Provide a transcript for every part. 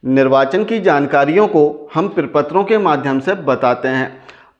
निर्वाचन की जानकारियों को हम प्रपत्रों के माध्यम से बताते हैं।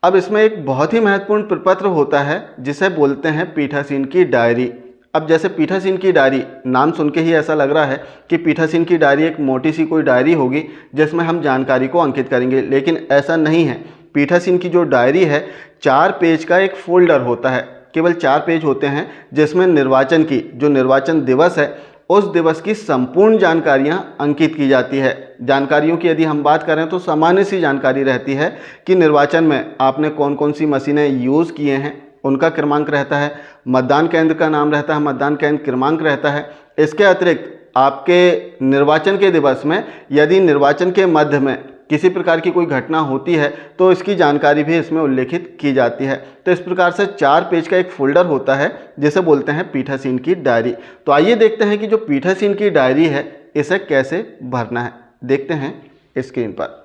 अब इसमें एक बहुत ही महत्वपूर्ण प्रपत्र होता है जिसे बोलते हैं पीठासीन की डायरी। अब जैसे पीठासीन की डायरी, नाम सुन के ही ऐसा लग रहा है कि पीठासीन की डायरी एक मोटी सी कोई डायरी होगी जिसमें हम जानकारी को अंकित करेंगे, लेकिन ऐसा नहीं है। पीठासीन की जो डायरी है 4 पेज का एक फोल्डर होता है, केवल 4 पेज होते हैं जिसमें निर्वाचन की, जो निर्वाचन दिवस है उस दिवस की संपूर्ण जानकारियां अंकित की जाती है। जानकारियों की यदि हम बात करें तो सामान्य सी जानकारी रहती है कि निर्वाचन में आपने कौन कौन सी मशीनें यूज़ किए हैं, उनका क्रमांक रहता है, मतदान केंद्र का नाम रहता है, मतदान केंद्र क्रमांक रहता है। इसके अतिरिक्त आपके निर्वाचन के दिवस में यदि निर्वाचन के मध्य में किसी प्रकार की कोई घटना होती है तो इसकी जानकारी भी इसमें उल्लेखित की जाती है। तो इस प्रकार से 4 पेज का एक फोल्डर होता है जिसे बोलते हैं पीठासीन की डायरी। तो आइए देखते हैं कि जो पीठासीन की डायरी है इसे कैसे भरना है। देखते हैं स्क्रीन पर।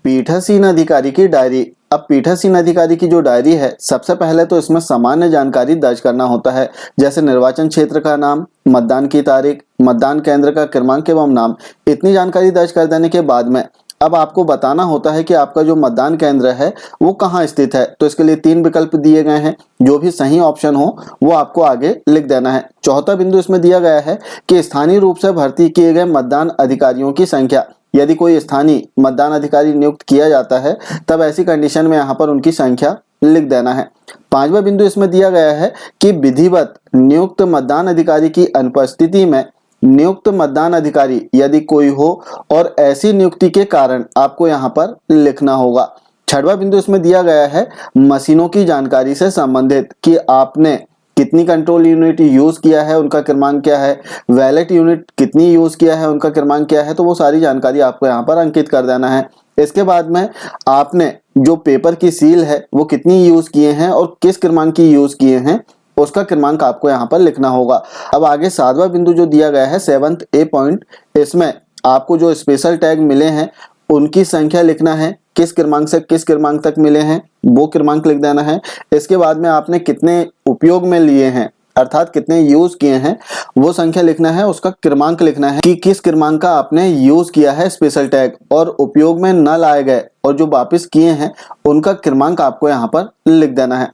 पीठासीन अधिकारी की डायरी। अब पीठासीन अधिकारी की जो डायरी है, सबसे पहले तो इसमें सामान्य जानकारी दर्ज करना होता है, जैसे निर्वाचन क्षेत्र का नाम, मतदान की तारीख, मतदान केंद्र का क्रमांक एवं नाम। इतनी जानकारी दर्ज कर देने के बाद में अब आपको बताना होता है कि आपका जो मतदान केंद्र है वो कहाँ स्थित है। तो इसके लिए 3 विकल्प दिए गए हैं, जो भी सही ऑप्शन हो वो आपको आगे लिख देना है। चौथा बिंदु इसमें दिया गया है कि स्थानीय रूप से भर्ती किए गए मतदान अधिकारियों की संख्या। यदि कोई स्थानीय मतदान अधिकारी नियुक्त किया जाता है तब ऐसी कंडीशन में यहाँ पर उनकी संख्या लिख देना है। 5वां बिंदु इसमें दिया गया है कि विधिवत नियुक्त मतदान अधिकारी की अनुपस्थिति में नियुक्त मतदान अधिकारी यदि कोई हो और ऐसी नियुक्ति के कारण आपको यहाँ पर लिखना होगा। 6वां बिंदु इसमें दिया गया है मशीनों की जानकारी से संबंधित कि आपने कितनी कंट्रोल यूनिट यूज किया है, उनका क्रमांक क्या है, वैलेट यूनिट कितनी यूज किया है, उनका क्रमांक क्या है। तो वो सारी जानकारी आपको यहाँ पर अंकित कर देना है। इसके बाद में आपने जो पेपर की सील है वो कितनी यूज किए हैं और किस क्रमांक की यूज किए हैं, उसका क्रमांक आपको यहाँ पर लिखना होगा। अब आगे 7वां बिंदु जो दिया गया है 7th A पॉइंट, इसमें आपको जो स्पेशल टैग मिले हैं उनकी संख्या लिखना है, किस क्रमांक से किस क्रमांक तक मिले हैं वो क्रमांक लिख देना है। इसके बाद में आपने कितने उपयोग में लिए हैं, अर्थात कितने यूज किए हैं वो संख्या लिखना है, उसका क्रमांक लिखना है कि किस क्रमांक का आपने यूज किया है स्पेशल टैग, और उपयोग में न लाए गए और जो वापस किए हैं उनका क्रमांक आपको यहाँ पर लिख देना है।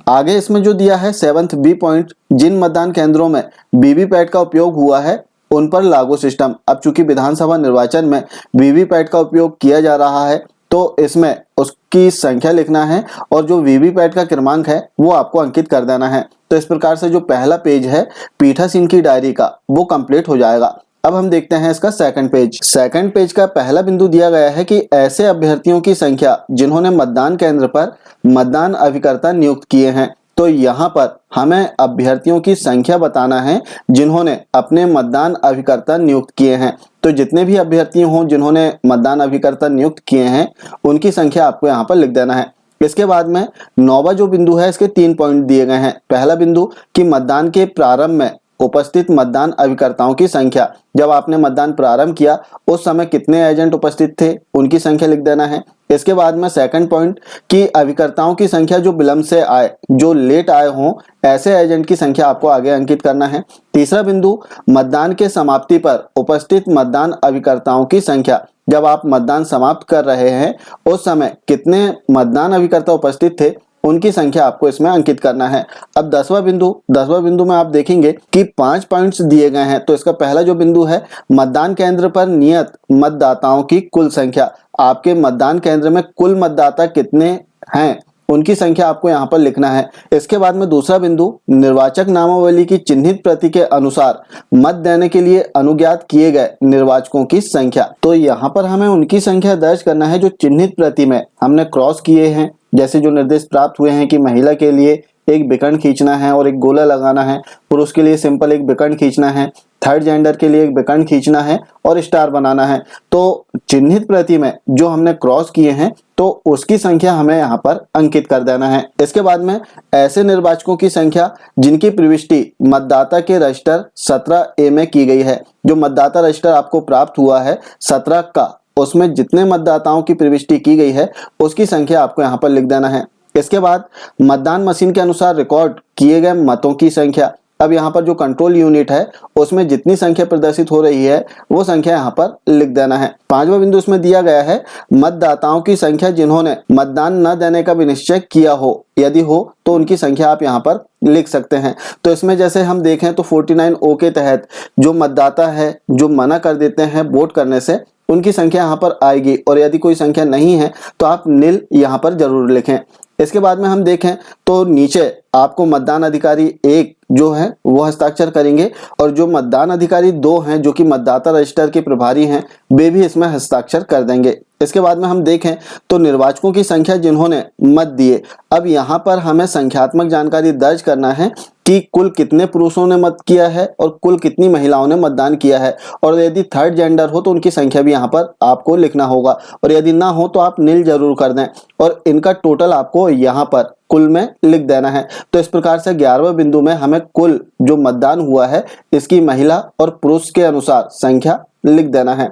आगे इसमें जो दिया है 7th B पॉइंट, जिन मतदान केंद्रों में वीवीपैट का उपयोग हुआ है उन पर लागू सिस्टम। अब चूंकि विधानसभा निर्वाचन में वीवीपैट का उपयोग किया जा रहा है तो इसमें उसकी संख्या लिखना है और जो वीवीपैट का क्रमांक है वो आपको अंकित कर देना है। तो इस प्रकार से जो पहला पेज है पीठासीन की डायरी का वो कंप्लीट हो जाएगा। अब हम देखते हैं इसका सेकंड पेज। सेकंड पेज का पहला बिंदु दिया गया है कि ऐसे अभ्यर्थियों की संख्या जिन्होंने मतदान केंद्र पर मतदान अभिकर्ता नियुक्त किए हैं। तो यहाँ पर हमें अभ्यर्थियों की संख्या बताना है जिन्होंने अपने मतदान अभिकर्ता नियुक्त किए हैं। तो जितने भी अभ्यर्थी हों जिन्होंने मतदान अभिकर्ता नियुक्त किए हैं उनकी संख्या आपको यहाँ पर लिख देना है। इसके बाद में 9वां जो बिंदु है इसके 3 पॉइंट दिए गए हैं। पहला बिंदु कि मतदान के प्रारंभ में उपस्थित मतदान अभिकर्ताओं की संख्या। जब आपने मतदान प्रारंभ किया उस समय कितने एजेंट उपस्थित थे उनकी संख्या लिख देना है। इसके बाद में सेकंड पॉइंट कि अभिकर्ताओं की संख्या जो विलंब से आए, जो लेट आए हों, ऐसे एजेंट की संख्या आपको आगे अंकित करना है। तीसरा बिंदु मतदान के समाप्ति पर उपस्थित मतदान अभिकर्ताओं की संख्या। जब आप मतदान समाप्त कर रहे हैं उस समय कितने मतदान अभिकर्ता उपस्थित थे उनकी संख्या आपको इसमें अंकित करना है। अब 10वां बिंदु में आप देखेंगे कि 5 पॉइंट्स दिए गए हैं। तो इसका पहला जो बिंदु है मतदान केंद्र पर नियत मतदाताओं की कुल संख्या। आपके मतदान केंद्र में कुल मतदाता कितने हैं उनकी संख्या आपको यहाँ पर लिखना है। इसके बाद में दूसरा बिंदु निर्वाचक नामावली की चिन्हित प्रति के अनुसार मत देने के लिए अनुज्ञात किए गए निर्वाचकों की संख्या। तो यहाँ पर हमें उनकी संख्या दर्ज करना है जो चिन्हित प्रति में हमने क्रॉस किए हैं। जैसे जो निर्देश प्राप्त हुए हैं कि महिला के लिए एक विकर्ण खींचना है और एक गोला लगाना है, पुरुष के लिए सिंपल एक विकर्ण खींचना है, थर्ड जेंडर के लिए एक विकर्ण खींचना है और स्टार बनाना है। तो चिन्हित प्रति में जो हमने क्रॉस किए हैं तो उसकी संख्या हमें यहाँ पर अंकित कर देना है। इसके बाद में ऐसे निर्वाचकों की संख्या जिनकी प्रविष्टि मतदाता के रजिस्टर 17A में की गई है। जो मतदाता रजिस्टर आपको प्राप्त हुआ है 17 का, उसमें जितने मतदाताओं की प्रविष्टि की गई है उसकी संख्या आपको यहाँ पर लिख देना है। इसके बाद मतदान मशीन के अनुसार रिकॉर्ड किए गए मतों की संख्या। अब यहाँ पर जो कंट्रोल यूनिट है उसमें जितनी संख्या प्रदर्शित हो रही है वो संख्या यहाँ पर लिख देना है। पांचवा बिंदु इसमें दिया गया है मतदाताओं की संख्या जिन्होंने मतदान न देने का विनिश्चय किया हो, यदि हो तो उनकी संख्या आप यहाँ पर लिख सकते हैं। तो इसमें जैसे हम देखें तो 49O के तहत जो मतदाता है जो मना कर देते हैं वोट करने से, उनकी संख्या यहाँ पर आएगी, और यदि कोई संख्या नहीं है तो आप नील यहाँ पर जरूर लिखें। इसके बाद में हम देखें तो नीचे आपको मतदान अधिकारी 1 जो है वो हस्ताक्षर करेंगे, और जो मतदान अधिकारी 2 हैं जो कि मतदाता रजिस्टर के प्रभारी हैं वे भी इसमें हस्ताक्षर कर देंगे। इसके बाद में हम देखें तो निर्वाचकों की संख्या जिन्होंने मत दिए, अब यहाँ पर हमें संख्यात्मक जानकारी दर्ज करना है कि कुल कितने पुरुषों ने मत किया है और कुल कितनी महिलाओं ने मतदान किया है, और यदि थर्ड जेंडर हो तो उनकी संख्या भी यहाँ पर आपको लिखना होगा, और यदि ना हो तो आप नील जरूर कर दें, और इनका टोटल आपको यहाँ पर कुल में लिख देना है। तो इस प्रकार से 11वें बिंदु में हमें कुल जो मतदान हुआ है इसकी महिला और पुरुष के अनुसार संख्या लिख देना है।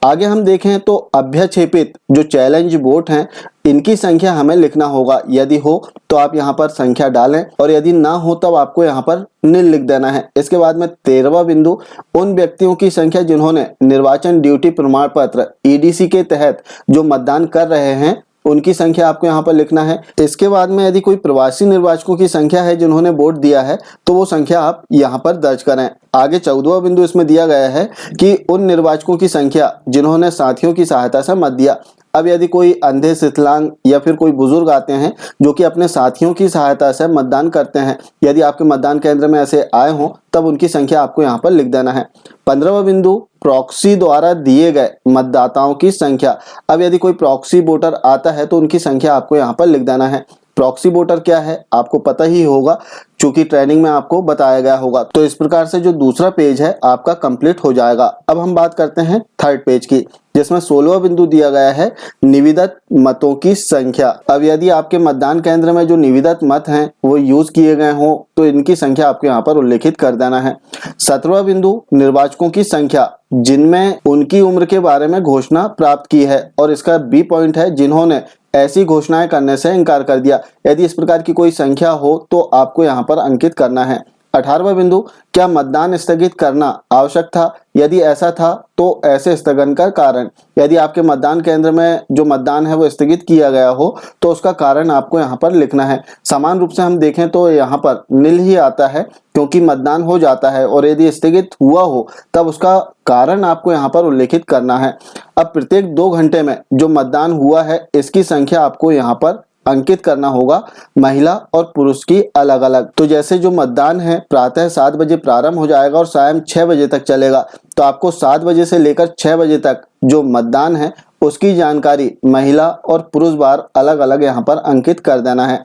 आगे हम देखें तो अभ्यक्षेपित जो चैलेंज वोट हैं इनकी संख्या हमें लिखना होगा, यदि हो तो आप यहाँ पर संख्या डालें, और यदि ना हो तब आपको यहाँ पर नील लिख देना है। इसके बाद में 13वां बिंदु उन व्यक्तियों की संख्या जिन्होंने निर्वाचन ड्यूटी प्रमाण पत्र EDC के तहत जो मतदान कर रहे हैं उनकी संख्या आपको यहाँ पर लिखना है। इसके बाद में यदि कोई प्रवासी निर्वाचकों की संख्या है जिन्होंने वोट दिया है तो वो संख्या आप यहाँ पर दर्ज करें। आगे 14वां बिंदु इसमें दिया गया है कि उन निर्वाचकों की संख्या जिन्होंने साथियों की सहायता से मत दिया। अब यदि कोई अंधे, विकलांग या फिर कोई बुजुर्ग आते हैं जो कि अपने साथियों की सहायता से मतदान करते हैं, यदि आपके मतदान केंद्र में ऐसे आए हों तब उनकी संख्या आपको यहाँ पर लिख देना है। 15वां बिंदु प्रॉक्सी द्वारा दिए गए मतदाताओं की संख्या। अब यदि कोई प्रॉक्सी वोटर आता है तो उनकी संख्या आपको यहाँ पर लिख देना है। प्रॉक्सी वोटर क्या है आपको पता ही होगा, चूंकि ट्रेनिंग में आपको बताया गया होगा। तो इस प्रकार से जो दूसरा पेज है आपका कंप्लीट हो जाएगा। अब हम बात करते हैं थर्ड पेज की, जिसमें 16वां बिंदु दिया गया है निविदत मतों की संख्या। अब यदि आपके मतदान केंद्र में जो निविदत मत हैं वो यूज किए गए हों तो इनकी संख्या आपको यहाँ पर उल्लेखित कर देना है। 17वां बिंदु निर्वाचकों की संख्या जिनमें उनकी उम्र के बारे में घोषणा प्राप्त की है, और इसका बी पॉइंट है जिन्होंने ऐसी घोषणाएं करने से इनकार कर दिया। यदि इस प्रकार की कोई संख्या हो तो आपको यहाँ पर अंकित करना है। 18वां बिंदु क्या मतदान स्थगित करना आवश्यक था, यदि ऐसा था तो ऐसे स्थगन का कारण। यदि आपके मतदान केंद्र में जो मतदान है वो स्थगित किया गया हो तो उसका कारण आपको यहाँ पर लिखना है। समान रूप से हम देखें तो यहाँ पर नील ही आता है क्योंकि मतदान हो जाता है, और यदि स्थगित हुआ हो तब उसका कारण आपको यहाँ पर उल्लेखित करना है। अब प्रत्येक 2 घंटे में जो मतदान हुआ है इसकी संख्या आपको यहाँ पर अंकित करना होगा, महिला और पुरुष की अलग अलग। तो जैसे जो मतदान है प्रातः 7 बजे प्रारंभ हो जाएगा और सायं 6 बजे तक चलेगा, तो आपको 7 बजे से लेकर 6 बजे तक जो मतदान है उसकी जानकारी महिला और पुरुष बार अलग अलग यहाँ पर अंकित कर देना है।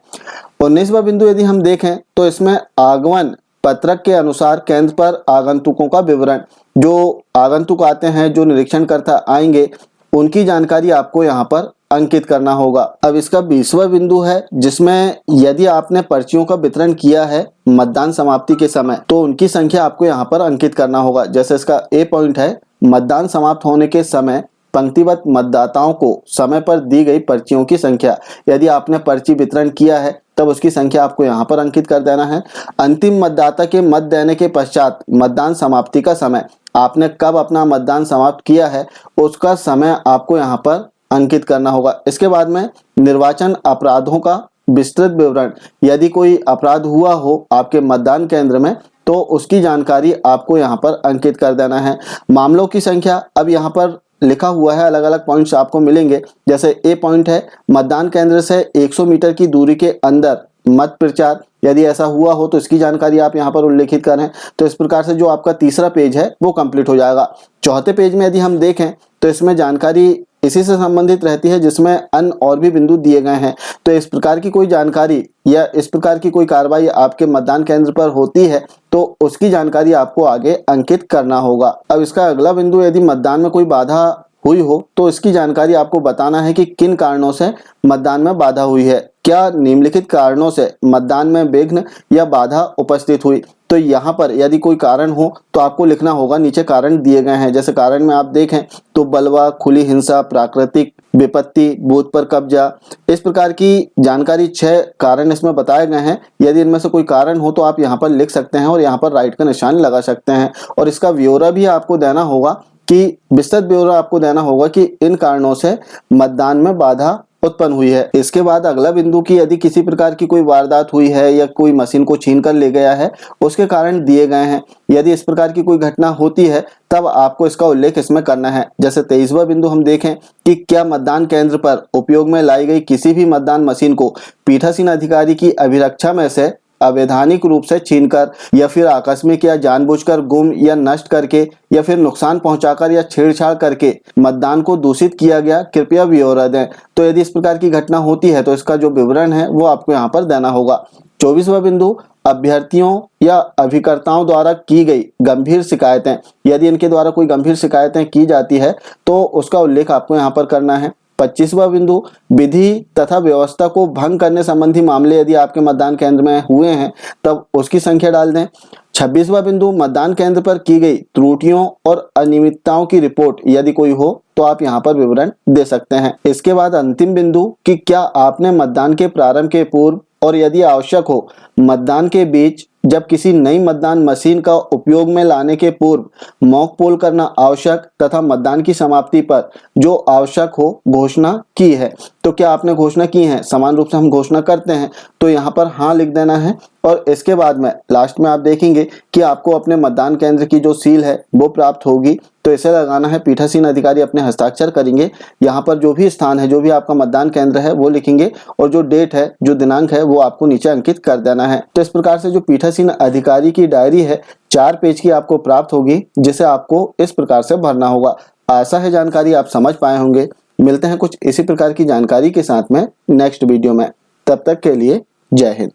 19वां बिंदु यदि हम देखें तो इसमें आगमन पत्रक के अनुसार केंद्र पर आगंतुकों का विवरण, जो आगंतुक आते हैं, जो निरीक्षणकर्ता आएंगे, उनकी जानकारी आपको यहाँ पर अंकित करना होगा। अब इसका 20वां बिंदु है जिसमें यदि आपने पर्चियों का वितरण किया है मतदान समाप्ति के समय तो उनकी संख्या आपको यहाँ पर अंकित करना होगा। जैसे इसका ए पॉइंट है मतदान समाप्त होने के समय पंक्तिबद्ध मतदाताओं को समय पर दी गई पर्चियों की संख्या। यदि आपने पर्ची वितरण किया है तब उसकी संख्या आपको यहाँ पर अंकित कर देना है। अंतिम मतदाता के मत देने के पश्चात मतदान समाप्ति का समय, आपने कब अपना मतदान समाप्त किया है उसका समय आपको यहाँ पर अंकित करना होगा। इसके बाद में निर्वाचन अपराधों का विस्तृत विवरण, यदि कोई अपराध हुआ हो आपके मतदान केंद्र में तो उसकी जानकारी आपको यहाँ पर अंकित कर देना है। मामलों की संख्या, अब यहाँ पर लिखा हुआ है, अलग अलग पॉइंट्स आपको मिलेंगे। जैसे ए पॉइंट है मतदान केंद्र से 100 मीटर की दूरी के अंदर मत प्रचार, यदि ऐसा हुआ हो तो इसकी जानकारी आप यहाँ पर उल्लेखित करें। तो इस प्रकार से जो आपका तीसरा पेज है वो कंप्लीट हो जाएगा। चौथे पेज में यदि हम देखें तो इसमें जानकारी इसी से संबंधित रहती है जिसमें अन्य और भी बिंदु दिए गए हैं। तो इस प्रकार की कोई जानकारी या इस प्रकार की कोई कार्रवाई आपके मतदान केंद्र पर होती है तो उसकी जानकारी आपको आगे अंकित करना होगा। अब इसका अगला बिंदु, यदि मतदान में कोई बाधा हुई हो तो इसकी जानकारी आपको बताना है कि किन कारणों से मतदान में बाधा हुई है। क्या निम्नलिखित कारणों से मतदान में विघ्न या बाधा उपस्थित हुई। तो यहाँ पर यदि कोई कारण हो तो आपको लिखना होगा, नीचे कारण दिए गए हैं। जैसे कारण में आप देखें तो बलवा, खुली हिंसा, प्राकृतिक विपत्ति, बूथ पर कब्जा, इस प्रकार की जानकारी 6 कारण इसमें बताए गए हैं। यदि इनमें से कोई कारण हो तो आप यहाँ पर लिख सकते हैं और यहाँ पर राइट का निशान लगा सकते हैं। और इसका ब्यौरा भी आपको देना होगा कि विस्तृत ब्यौरा आपको देना होगा कि इन कारणों से मतदान में बाधा उत्पन्न हुई है। इसके बाद अगला बिंदु कि यदि किसी प्रकार की कोई वारदात हुई है या कोई मशीन को छीन कर ले गया है, उसके कारण दिए गए हैं। यदि इस प्रकार की कोई घटना होती है तब आपको इसका उल्लेख इसमें करना है। जैसे 23वां बिंदु हम देखें कि क्या मतदान केंद्र पर उपयोग में लाई गई किसी भी मतदान मशीन को पीठासीन अधिकारी की अभिरक्षा में से अवैधानिक रूप से छीनकर या फिर आकस्मिक या जानबूझकर गुम या नष्ट करके या फिर नुकसान पहुंचाकर या छेड़छाड़ करके मतदान को दूषित किया गया, कृपया ब्यौरा दें। तो यदि इस प्रकार की घटना होती है तो इसका जो विवरण है वो आपको यहाँ पर देना होगा। 24वां बिंदु, अभ्यर्थियों या अभिकर्ताओं द्वारा की गई गंभीर शिकायतें, यदि इनके द्वारा कोई गंभीर शिकायतें की जाती है तो उसका उल्लेख आपको यहाँ पर करना है। 25वां बिंदु, विधि तथा व्यवस्था को भंग करने संबंधी मामले यदि आपके मतदान केंद्र में हुए हैं तब उसकी संख्या डाल दें। 26वां बिंदु, मतदान केंद्र पर की गई त्रुटियों और अनियमितताओं की रिपोर्ट यदि कोई हो तो आप यहाँ पर विवरण दे सकते हैं। इसके बाद अंतिम बिंदु कि क्या आपने मतदान के प्रारंभ के पूर्व और यदि आवश्यक हो मतदान के बीच जब किसी नई मतदान मशीन का उपयोग में लाने के पूर्व मॉक पोल करना आवश्यक तथा मतदान की समाप्ति पर जो आवश्यक हो घोषणा की है। तो क्या आपने घोषणा की है, समान रूप से हम घोषणा करते हैं तो यहाँ पर हाँ लिख देना है। और इसके बाद में लास्ट में आप देखेंगे कि आपको अपने मतदान केंद्र की जो सील है वो प्राप्त होगी, तो इसे लगाना है। पीठासीन अधिकारी अपने हस्ताक्षर करेंगे, यहाँ पर जो भी स्थान है, जो भी आपका मतदान केंद्र है वो लिखेंगे और जो डेट है, जो दिनांक है वो आपको नीचे अंकित कर देना है। तो इस प्रकार से जो पीठासीन अधिकारी की डायरी है 4 पेज की आपको प्राप्त होगी, जिसे आपको इस प्रकार से भरना होगा। आशा है जानकारी आप समझ पाए होंगे। मिलते हैं कुछ इसी प्रकार की जानकारी के साथ में नेक्स्ट वीडियो में। तब तक के लिए जय हिंद।